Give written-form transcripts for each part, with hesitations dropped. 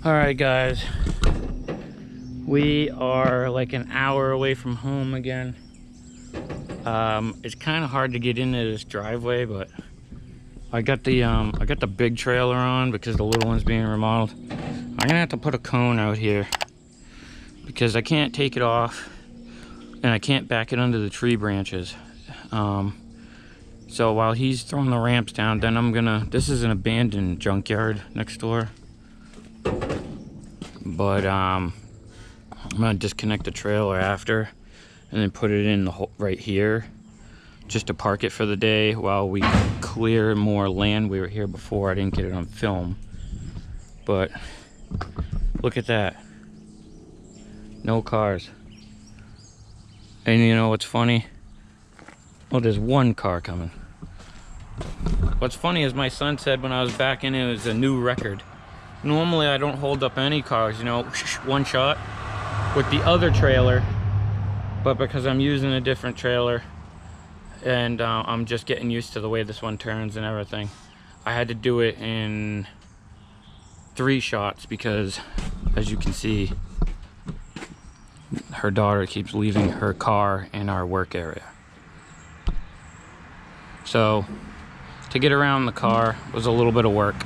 All right, guys, we are like an hour away from home again. It's kind of hard to get into this driveway, but I got the big trailer on because the little one's being remodeled. I'm gonna have to put a cone out here because I can't take it off and I can't back it under the tree branches. So while he's throwing the ramps down, then this is an abandoned junkyard next door. But I'm gonna disconnect the trailer after and then put it in the hole right here just to park it for the day while we clear more land. We were here before. I didn't get it on film, but look at that. No cars. And you know what's funny? Well, there's one car coming. What's funny is my son said when I was back in, it was a new record. Normally I don't hold up any cars, you know, one shot with the other trailer, but because I'm using a different trailer and I'm just getting used to the way this one turns and everything, I had to do it in 3 shots because, as you can see, her daughter keeps leaving her car in our work area. So to get around the car was a little bit of work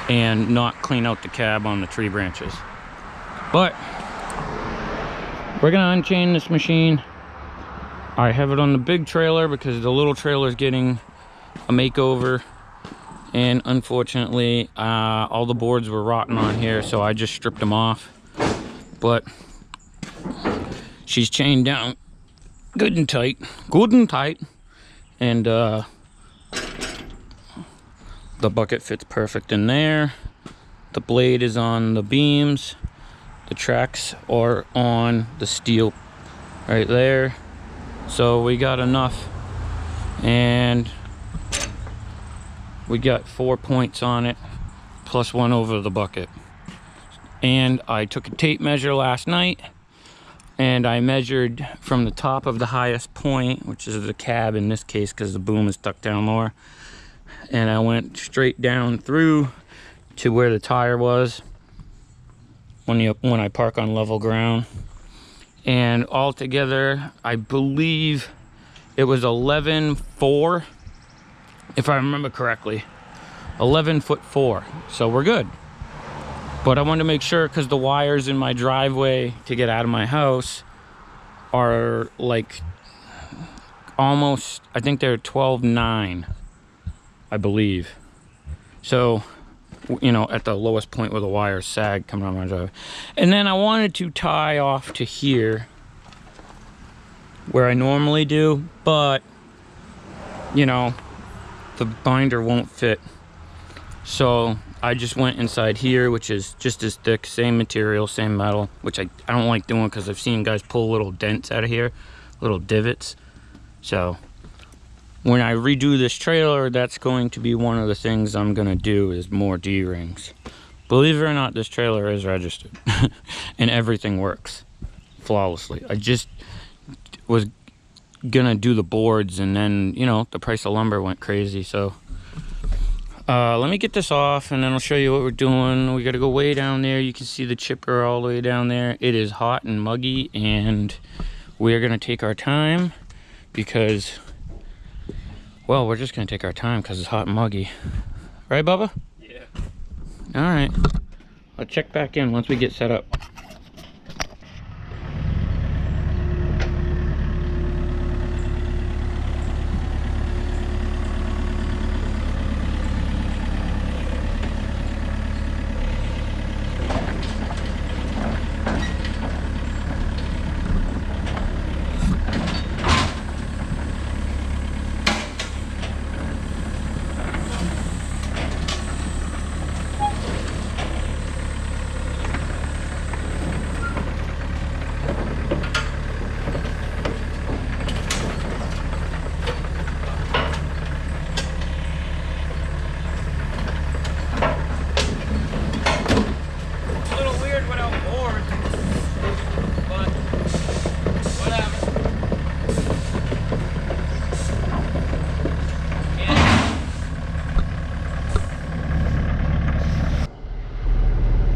and not clean out the cab on the tree branches. But we're gonna unchain this machine. I have it on the big trailer because the little trailer is getting a makeover, and unfortunately all the boards were rotten on here, so I just stripped them off. But she's chained down good and tight, and the bucket fits perfect in there. The blade is on the beams. The tracks are on the steel right there. So we got enough. And we got 4 points on it, plus 1 over the bucket. And I took a tape measure last night, and I measured from the top of the highest point, which is the cab in this case because the boom is stuck down lower, and I went straight down through to where the tire was when I park on level ground. And altogether, I believe it was 11.4, if I remember correctly. 11'4", so we're good. But I wanted to make sure because the wires in my driveway to get out of my house are like almost, I think they're 12.9, I believe. So, you know, at the lowest point where the wires sag coming on my driveway. And then I wanted to tie off to here where I normally do, but you know, the binder won't fit. So I just went inside here, which is just as thick, same material, same metal, which I don't like doing because I've seen guys pull little dents out of here, little divots. So when I redo this trailer, that's going to be one of the things I'm gonna do, is more D-rings. Believe it or not, this trailer is registered and everything works flawlessly. I just was gonna do the boards, and then, you know, the price of lumber went crazy. So let me get this off and then I'll show you what we're doing. We gotta go way down there. You can see the chipper all the way down there. It is hot and muggy, and we're gonna take our time because, well, we're just gonna take our time because it's hot and muggy. Right, Bubba? Yeah. All right. I'll check back in once we get set up.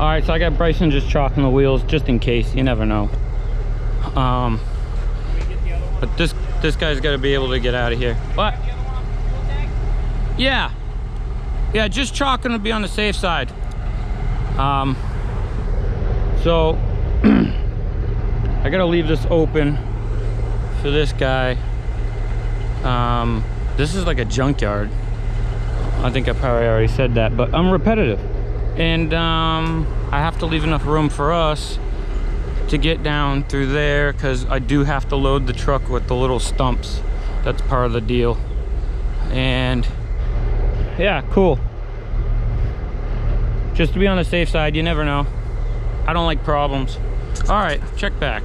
All right, so I got Bryson just chalking the wheels just in case. You never know. But this guy's got to be able to get out of here. What? Yeah. Yeah, just chalking to be on the safe side. So I gotta leave this open for this guy. This is like a junkyard. I think I probably already said that, but I'm repetitive. And I have to leave enough room for us to get down through there, because I do have to load the truck with the little stumps. That's part of the deal. And yeah, cool. Just to be on the safe side, you never know. I don't like problems. All right, check back.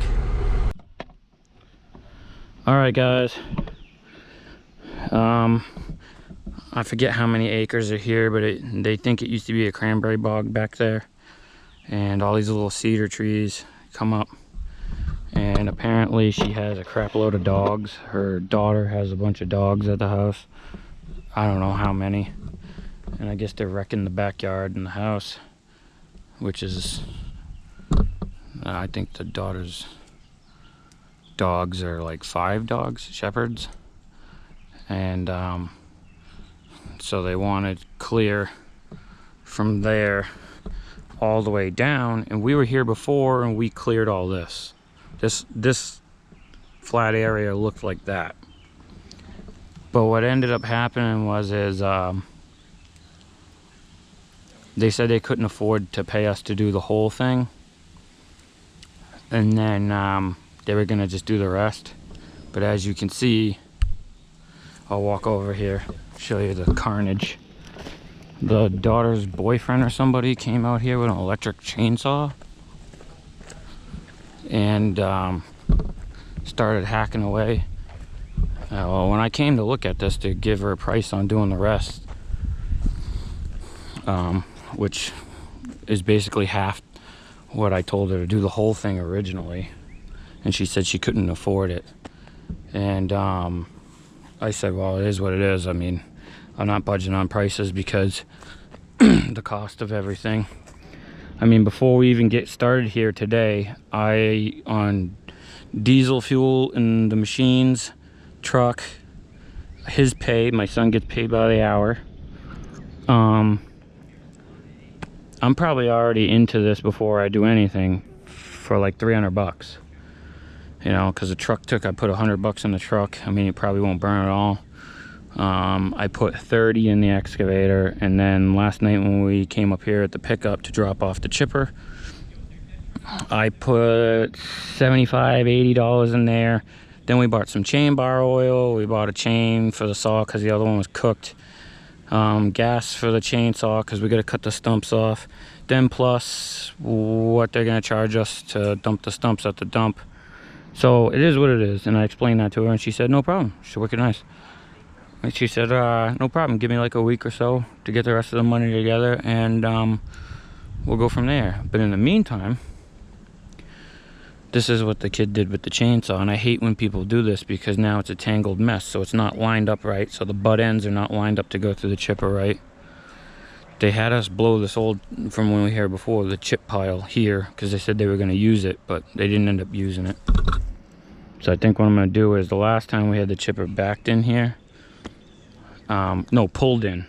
All right, guys. I forget how many acres are here, but they think it used to be a cranberry bog back there. And all these little cedar trees come up. And apparently she has a crap load of dogs. Her daughter has a bunch of dogs at the house. I don't know how many. And I guess they're wrecking the backyard and the house, which is, I think the daughter's dogs are like 5 dogs, shepherds. And so they wanted clear from there all the way down. And we were here before and we cleared all this. This flat area looked like that. But what ended up happening was they said they couldn't afford to pay us to do the whole thing, and then they were gonna just do the rest. But as you can see, I'll walk over here, show you the carnage. The daughter's boyfriend or somebody came out here with an electric chainsaw and started hacking away. Well, when I came to look at this to give her a price on doing the rest, which is basically half what I told her to do the whole thing originally, and she said she couldn't afford it. And I said, well, it is what it is. I mean, I'm not budging on prices because the cost of everything. I mean, before we even get started here today, on diesel fuel in the machines, truck, his pay, my son gets paid by the hour. I'm probably already into this before I do anything for like 300 bucks. You know, because the truck I put 100 bucks in the truck. I mean, it probably won't burn at all. I put 30 in the excavator, and then last night when we came up here at the pickup to drop off the chipper, I put $75, $80 in there. Then we bought some chain bar oil. We bought a chain for the saw because the other one was cooked. Gas for the chainsaw because we got to cut the stumps off. Then plus what they're going to charge us to dump the stumps at the dump. So it is what it is. And I explained that to her and she said, no problem. She's wicked nice. And she said, no problem. Give me like a week or so to get the rest of the money together and we'll go from there. But in the meantime, this is what the kid did with the chainsaw, and I hate when people do this because now it's a tangled mess, so it's not lined up right, so the butt ends are not lined up to go through the chipper right. They had us blow this old, from when we were here before, the chip pile here, because they said they were going to use it, but they didn't end up using it. So I think what I'm going to do is, the last time we had the chipper backed in here, no, pulled in.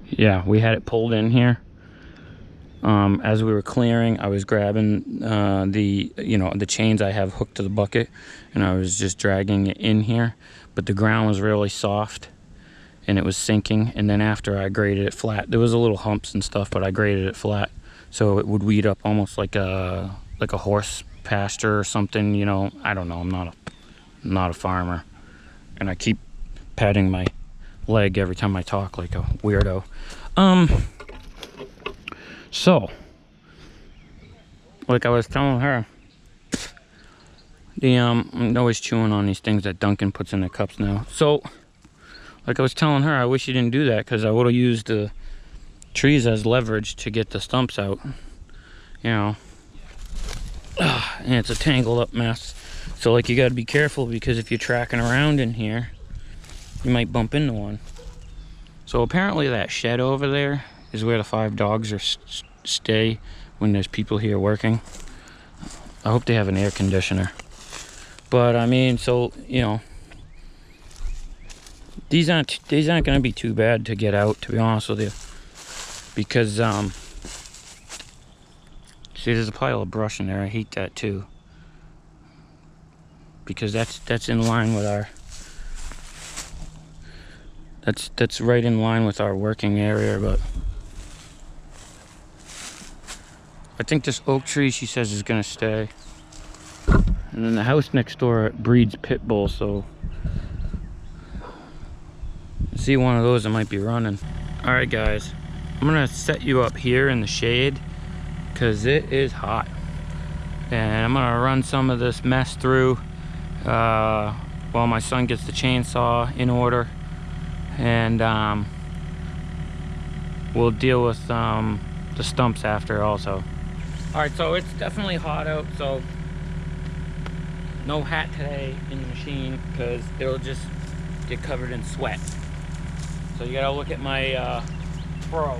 Yeah, we had it pulled in here. As we were clearing, I was grabbing the chains I have hooked to the bucket, and I was just dragging it in here. But the ground was really soft, and it was sinking. And then after I graded it flat, there was a little humps and stuff, but I graded it flat so it would weed up almost like a horse pasture or something. You know, I don't know. I'm not a farmer, and I keep patting my leg every time I talk like a weirdo. So, like I was telling her, I'm always chewing on these things that Duncan puts in the cups now. So, like I was telling her, I wish you didn't do that because I would have used the trees as leverage to get the stumps out. You know, and it's a tangled up mess. So, like, you got to be careful because if you're tracking around in here, you might bump into one. So apparently that shed over there is where the 5 dogs stay when there's people here working. I hope they have an air conditioner. But I mean, so, you know, these aren't gonna be too bad to get out, to be honest with you. Because see, there's a pile of brush in there. I hate that too. Because that's in line with our that's right in line with our working area, but I think this oak tree, she says, is gonna stay. And then the house next door breeds pit bulls, so see one of those that might be running. All right, guys, I'm gonna set you up here in the shade because it is hot, and I'm gonna run some of this mess through while my son gets the chainsaw in order, and we'll deal with the stumps after also. All right, so it's definitely hot out, so no hat today in the machine because it'll just get covered in sweat. So you gotta look at my Pro.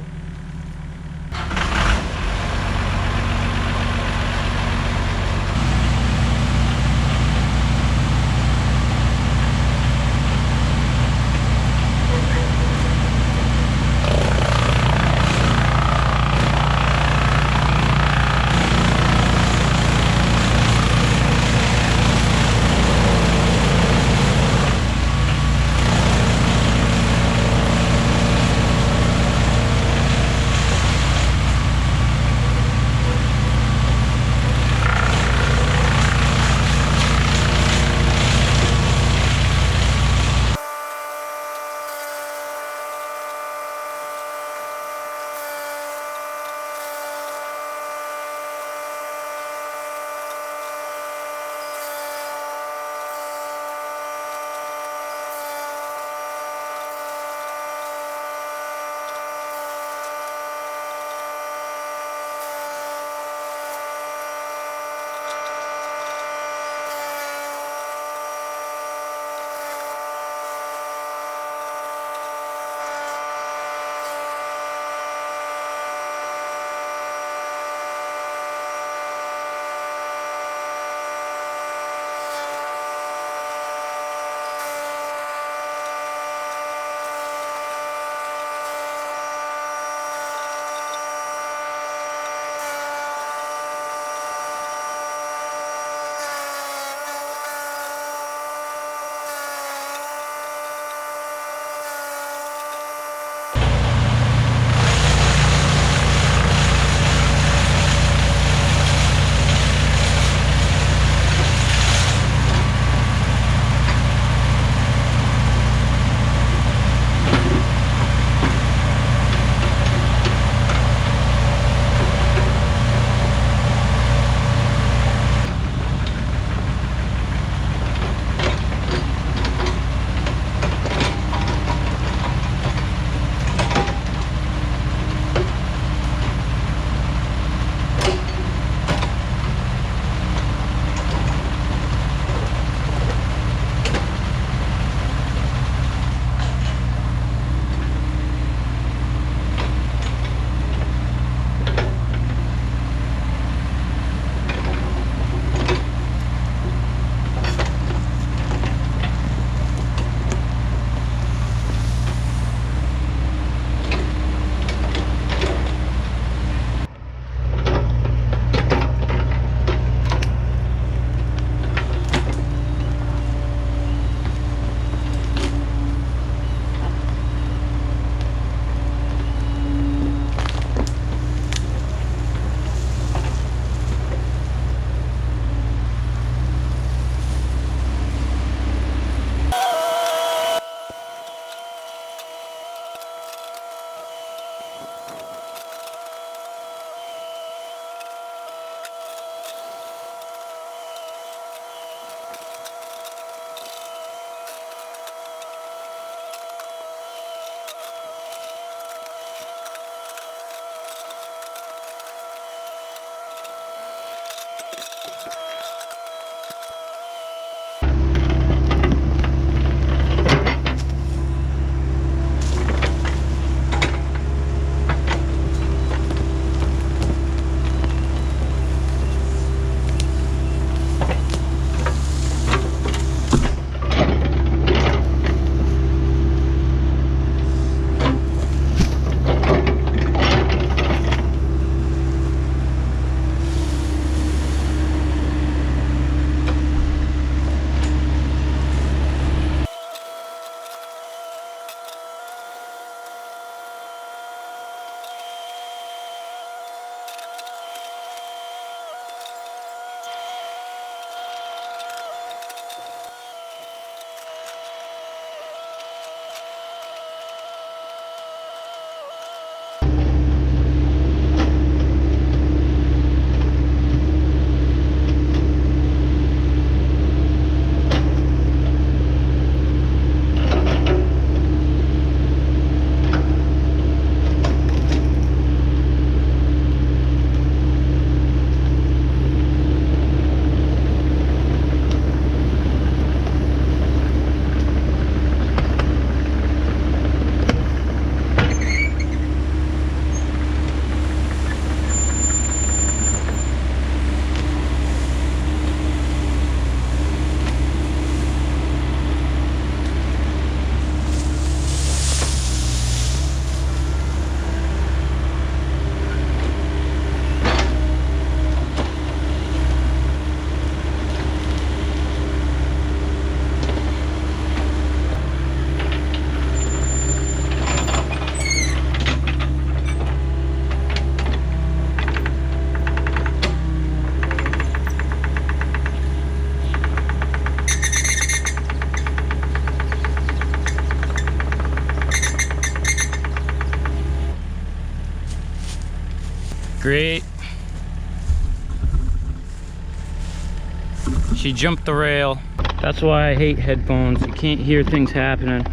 She jumped the rail. That's why I hate headphones. You can't hear things happening.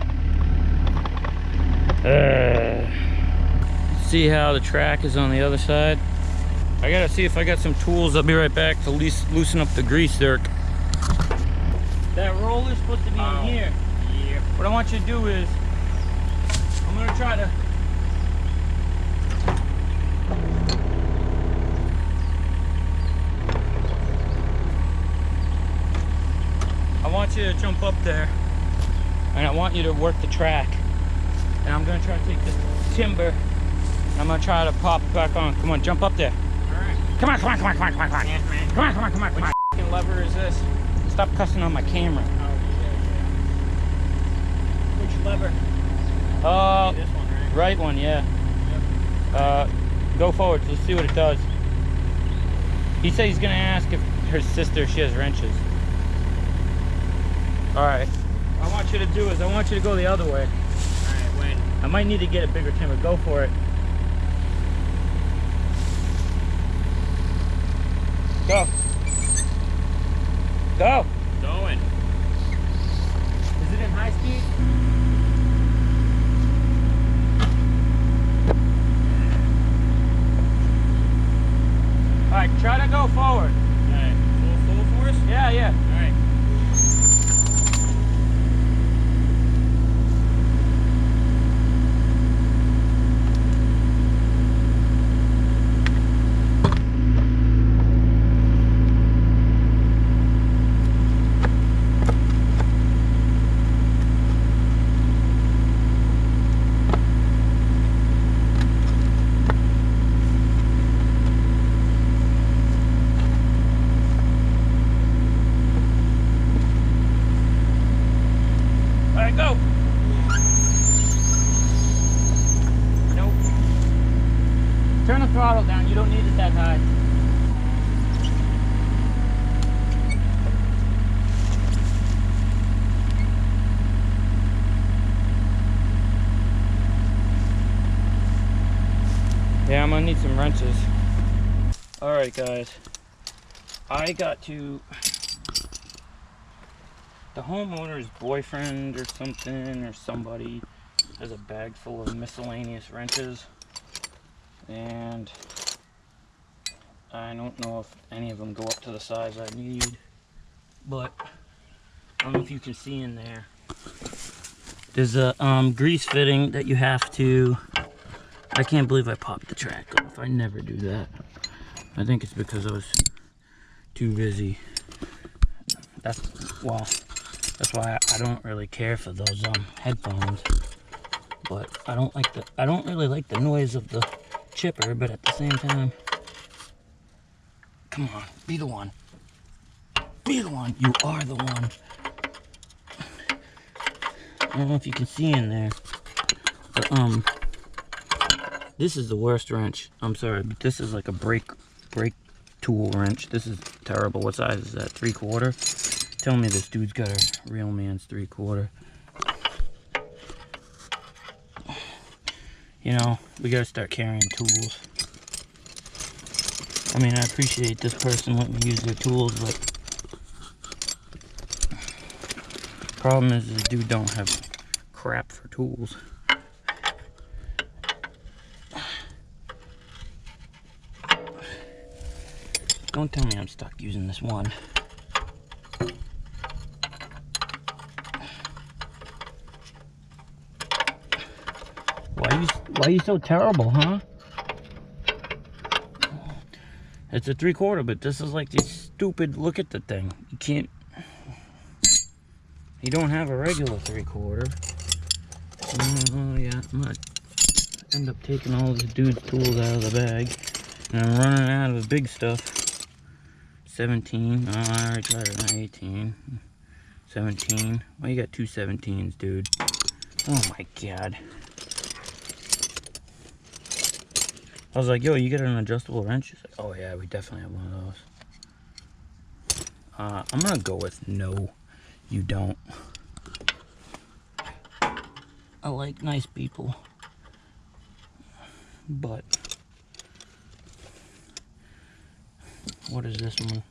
See how the track is on the other side? I gotta see if I got some tools. I'll be right back to loosen up the grease zerk. That roller's supposed to be in here. Yeah. What I want you to do is, I'm gonna try to you to jump up there, and I want you to work the track, and I'm gonna try to take this timber and I'm gonna try to pop it back on. Come on, jump up there. Alright. Come on. Come on. Which f***ing lever is this? Stop cussing on my camera. Oh, yeah. Which lever? This one, right one, yeah. Yep. Go forward, let's see what it does. He said he's gonna ask if her sister, she has wrenches. Alright, what I want you to do is I want you to go the other way. Alright, when? I might need to get a bigger timber. Go for it. Go. Go. Going. Is it in high speed? Alright, try to go forward. Alright, full force? Yeah. Alright. Go. Nope. Turn the throttle down. You don't need it that high. Yeah, I'm gonna need some wrenches. All right, guys. I got to. The homeowner's boyfriend or something or somebody has a bag full of miscellaneous wrenches, and I don't know if any of them go up to the size I need, but I don't know if you can see in there. There's a grease fitting that you have to. I can't believe I popped the track off. I never do that. I think it's because I was too busy. That's why I don't really care for those headphones. But I don't really like the noise of the chipper, but at the same time, come on, be the one. Be the one. You are the one. I don't know if you can see in there, but this is the worst wrench. I'm sorry, but this is like a brake tool wrench. This is terrible. What size is that? 3/4? Tell me this dude's got a real man's 3/4. You know, we gotta start carrying tools. I mean, I appreciate this person letting me use their tools, but problem is this dude don't have crap for tools. Don't tell me I'm stuck using this one. Why are you so terrible, huh? It's a 3/4, but this is like this stupid. Look at the thing. You can't. You don't have a regular 3/4. Oh yeah, I'm gonna end up taking all this dude's tools out of the bag, and I'm running out of the big stuff. 17. Oh, I already tried it on 18. 17. Why you got two 17s, dude? Oh my god. I was like, yo, you get an adjustable wrench? She's like, oh yeah, we definitely have one of those. I'm gonna go with no, you don't. I like nice people, but what is this one?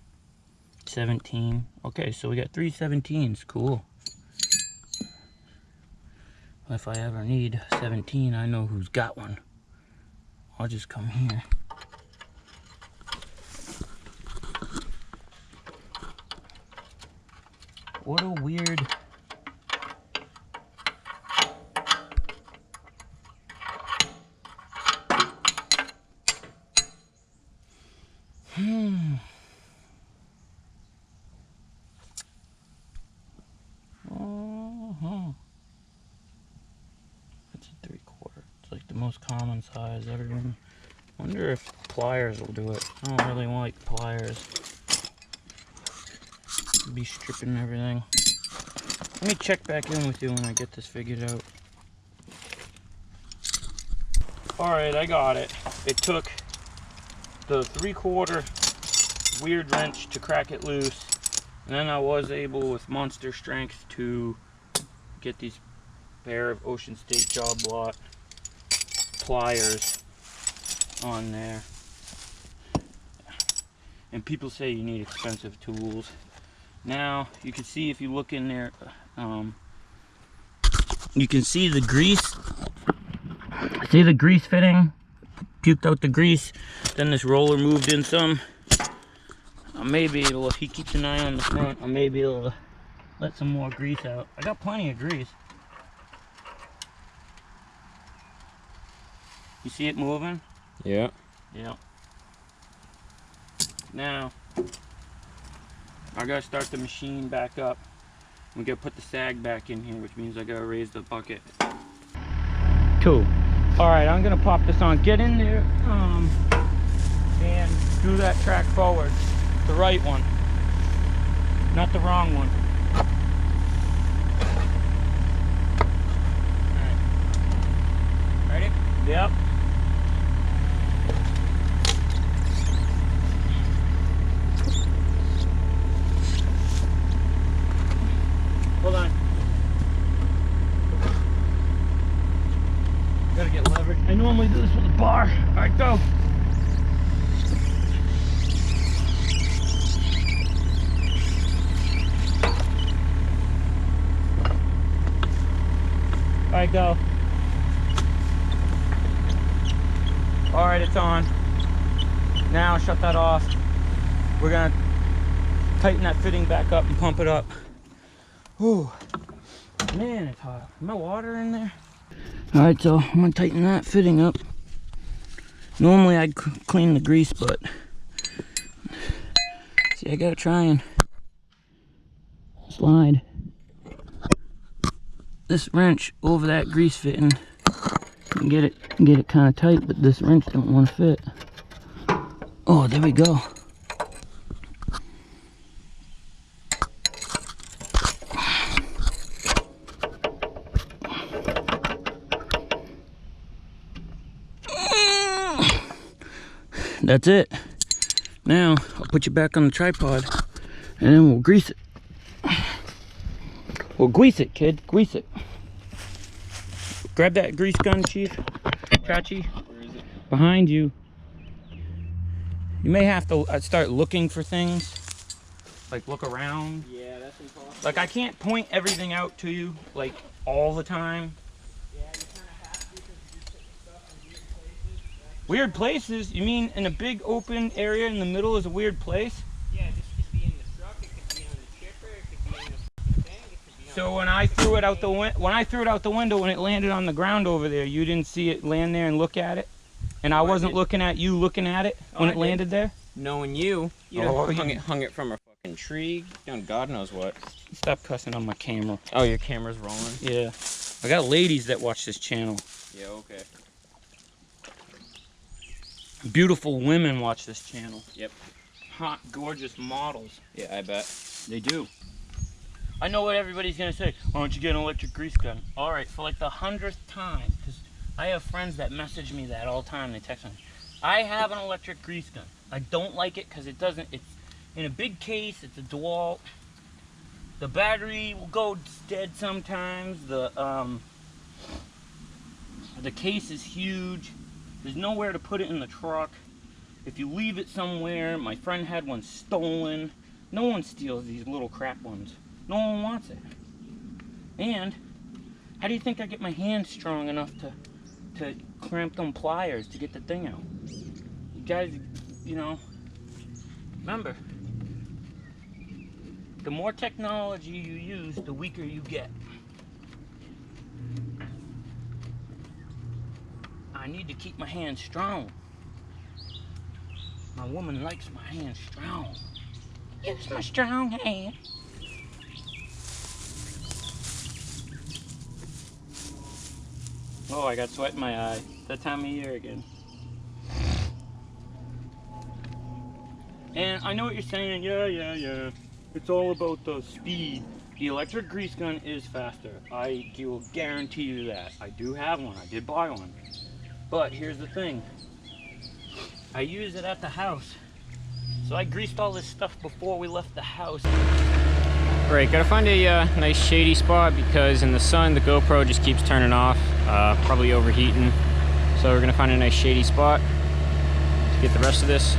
17. Okay, so we got 3 17s. Cool. If I ever need 17, I know who's got one. I'll just come here. What a weird... That's a 3/4. It's like the most common size. Everyone. Wonder if pliers will do it. I don't really like pliers. Be stripping everything. Let me check back in with you when I get this figured out. Alright, I got it. It took the 3/4 weird wrench to crack it loose, and then I was able with monster strength to get these pair of Ocean State job lot pliers on there. And people say you need expensive tools. Now you can see, if you look in there, you can see the grease. See the grease fitting? Puked out the grease. Then this roller moved in some. I may be able, if he keeps an eye on the front, I may be able to let some more grease out. I got plenty of grease. You see it moving? Yeah. Yeah. Now, I gotta start the machine back up. We gotta put the sag back in here, which means I gotta raise the bucket. Cool. Alright, I'm gonna pop this on. Get in there and do that track forward. The right one. Not the wrong one. Alright. Ready? Yep. Hold on. Gotta get leverage. I normally do this with a bar. Alright, go. Alright, go. Alright, it's on. Now shut that off. We're gonna tighten that fitting back up and pump it up. Whew. Man, it's hot. Is my water in there? Alright, so I'm gonna tighten that fitting up. Normally I'd clean the grease, but see, I gotta try and slide this wrench over that grease fitting and get it kind of tight, but this wrench don't want to fit. Oh, there we go. That's it. Now I'll put you back on the tripod and then we'll grease it. We'll grease it, kid. Grease it. Grab that grease gun, Chief. Chachi. Where is it? Behind you. You may have to start looking for things. Like look around. Yeah, that's impossible. Like I can't point everything out to you like all the time. Yeah, you kind of have to because you're putting stuff in weird places. Weird places? You mean in a big open area in the middle is a weird place? Yeah, this could be in the truck, it could be on the chipper, it could be in the thing, it could be on So when I threw it out the window, when it landed on the ground over there, you didn't see it land there and look at it? And I wasn't looking at you looking at it when it landed there? knowing you, hung it from a fucking tree, doing God knows what. Stop cussing on my camera. Oh, your camera's rolling? Yeah. I got ladies that watch this channel. Yeah, okay. Beautiful women watch this channel. Yep. Hot, gorgeous models. Yeah, I bet. They do. I know what everybody's gonna say. Why don't you get an electric grease gun? All right, for like the 100th time, because I have friends that message me that all the time. They text me. I have an electric grease gun. I don't like it because it doesn't. It's in a big case. It's a DeWalt. The battery will go dead sometimes. The case is huge. There's nowhere to put it in the truck. If you leave it somewhere, my friend had one stolen. No one steals these little crap ones. No one wants it. And how do you think I get my hands strong enough to clamp them pliers to get the thing out? You guys, you know, remember, the more technology you use, the weaker you get. I need to keep my hands strong. My woman likes my hands strong. Use my strong hand. Oh, I got sweat in my eye. That time of year again. And I know what you're saying. Yeah. It's all about the speed. The electric grease gun is faster. I will guarantee you that. I do have one. I did buy one. But here's the thing. I use it at the house. So I greased all this stuff before we left the house. Right, gotta find a nice shady spot because in the sun the GoPro just keeps turning off, probably overheating. So we're gonna find a nice shady spot to get the rest of this.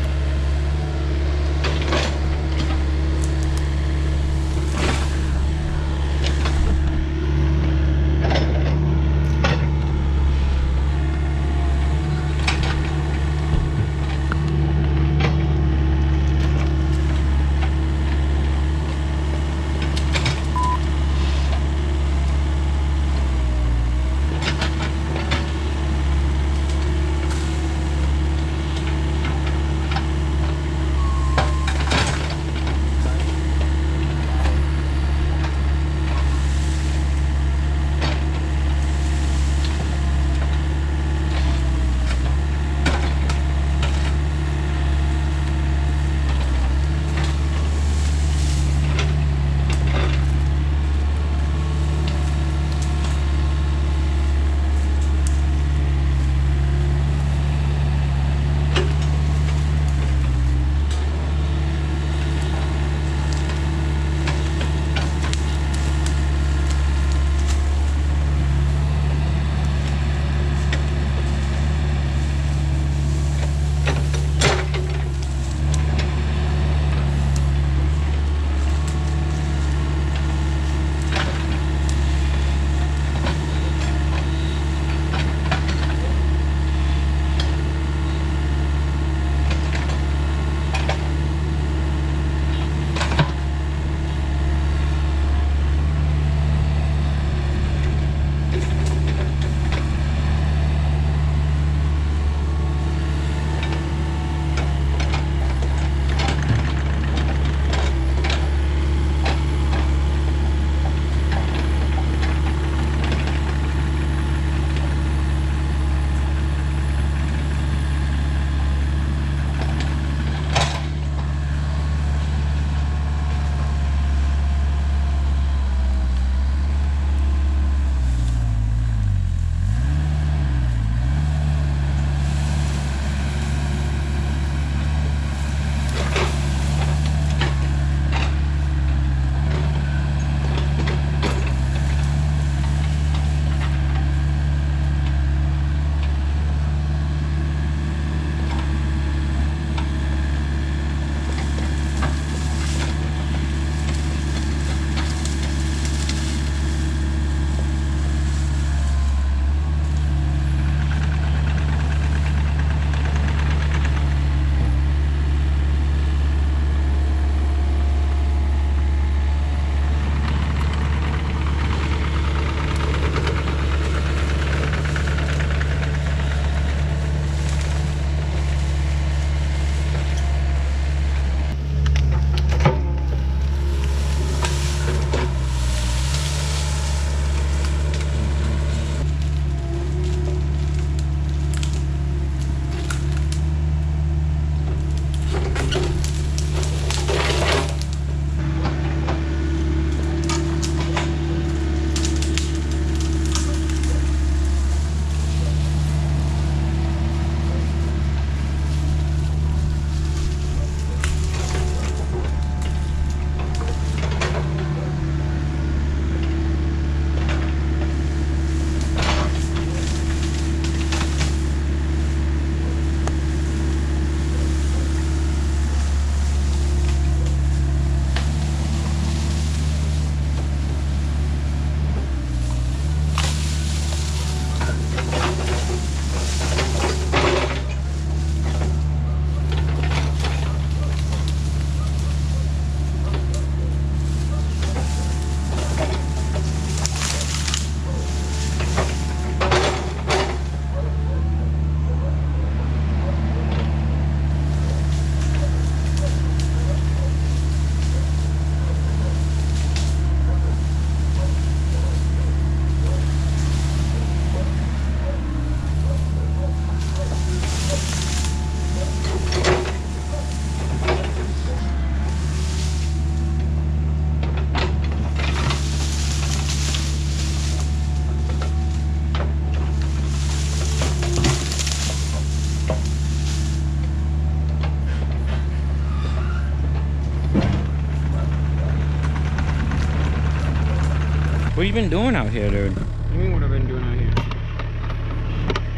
What have you been doing out here, dude? What do you mean what I've been doing out here?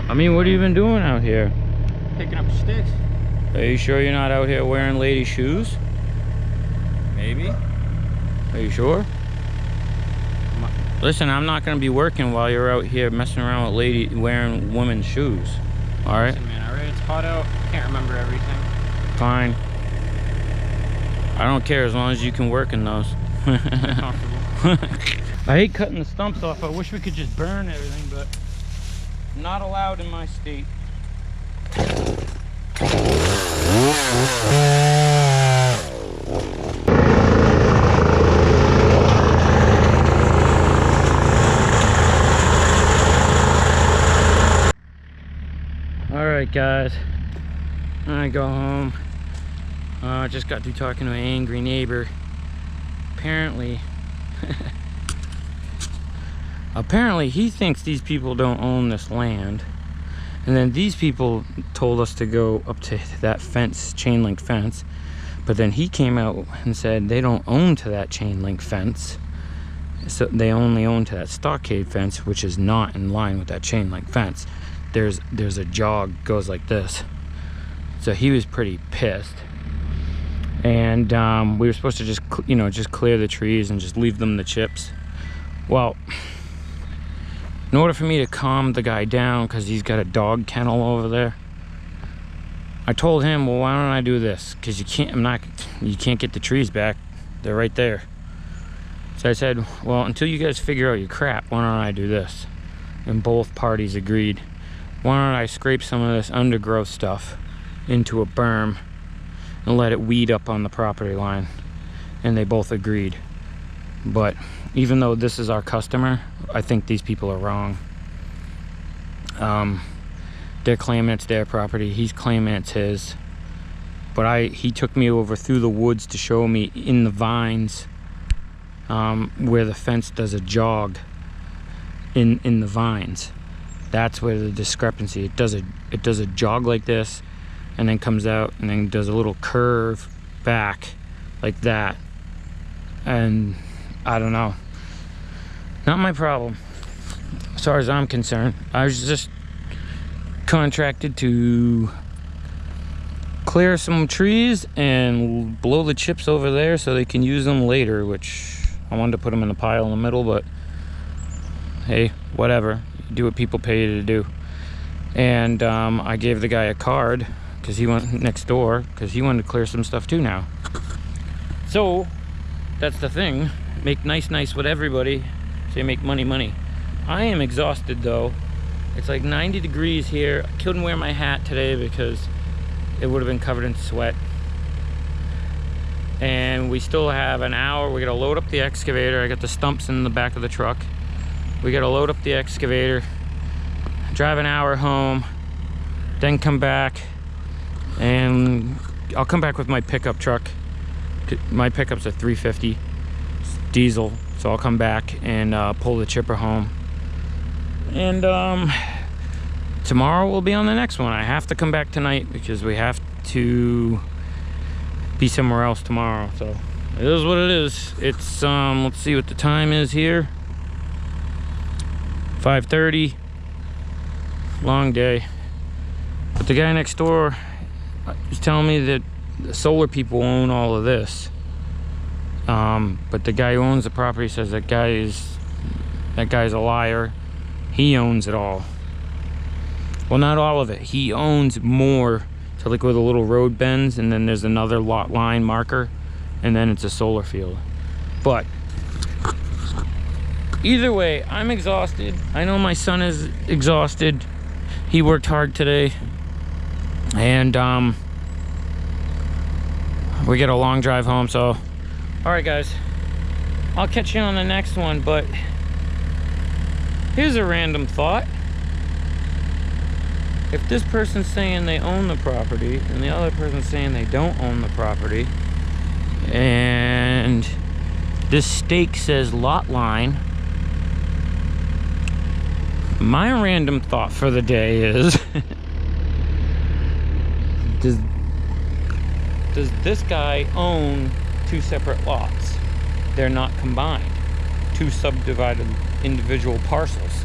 I mean, what have you been doing out here? Picking up sticks. Are you sure you're not out here wearing lady shoes? Maybe. Are you sure? Listen, I'm not gonna be working while you're out here messing around with wearing women's shoes. All right? Listen, man, alright, it's hot out. Can't remember everything. Fine. I don't care as long as you can work in those. Comfortable. I hate cutting the stumps off. I wish we could just burn everything, but not allowed in my state. All right, guys. I go home. I just got through talking to an angry neighbor. Apparently he thinks these people don't own this land, and then these people told us to go up to that fence, chain link fence, but then he came out and said they don't own to that chain link fence, so they only own to that stockade fence, which is not in line with that chain link fence. There's a jog goes like this, so he was pretty pissed. And we were supposed to just clear the trees and just leave them the chips. Well, in order for me to calm the guy down, because he's got a dog kennel over there, I told him, well, why don't I do this? Because you can't get the trees back. They're right there. So I said, well, until you guys figure out your crap, why don't I do this? And both parties agreed. Why don't I scrape some of this undergrowth stuff into a berm and let it weed up on the property line? And they both agreed. But even though this is our customer, I think these people are wrong. They're claiming it's their property, he's claiming it's his. But he took me over through the woods to show me in the vines, where the fence does a jog in the vines. That's where the discrepancy. It does a jog like this, and then comes out and then does a little curve back like that. And I don't know, not my problem as far as I'm concerned. I was just contracted to clear some trees and blow the chips over there so they can use them later, which I wanted to put them in a pile in the middle, but hey, whatever. Do what people pay you to do. And I gave the guy a card because he went next door because he wanted to clear some stuff too now. So that's the thing. Make nice with everybody so you make money. I am exhausted though. It's like 90 degrees here. I couldn't wear my hat today because it would have been covered in sweat. And we still have an hour. We gotta load up the excavator. I got the stumps in the back of the truck. We gotta load up the excavator, drive an hour home, then come back, and I'll come back with my pickup truck. My pickup's a 350 diesel, so I'll come back and pull the chipper home. And tomorrow we'll be on the next one. I have to come back tonight because we have to be somewhere else tomorrow. So it is what it is. It's let's see what the time is here. 5:30. Long day. But the guy next door was telling me that the solar people own all of this. But the guy who owns the property says that guy's a liar. He owns it all. Well, not all of it. He owns more, so like where the little road bends, and then there's another lot line marker, and then it's a solar field. But either way, I'm exhausted. I know my son is exhausted. He worked hard today. And we get a long drive home, so alright guys, I'll catch you on the next one. But here's a random thought. If this person's saying they own the property and the other person's saying they don't own the property, and this stake says lot line, my random thought for the day is does this guy own two separate lots? They're not combined. two subdivided individual parcels.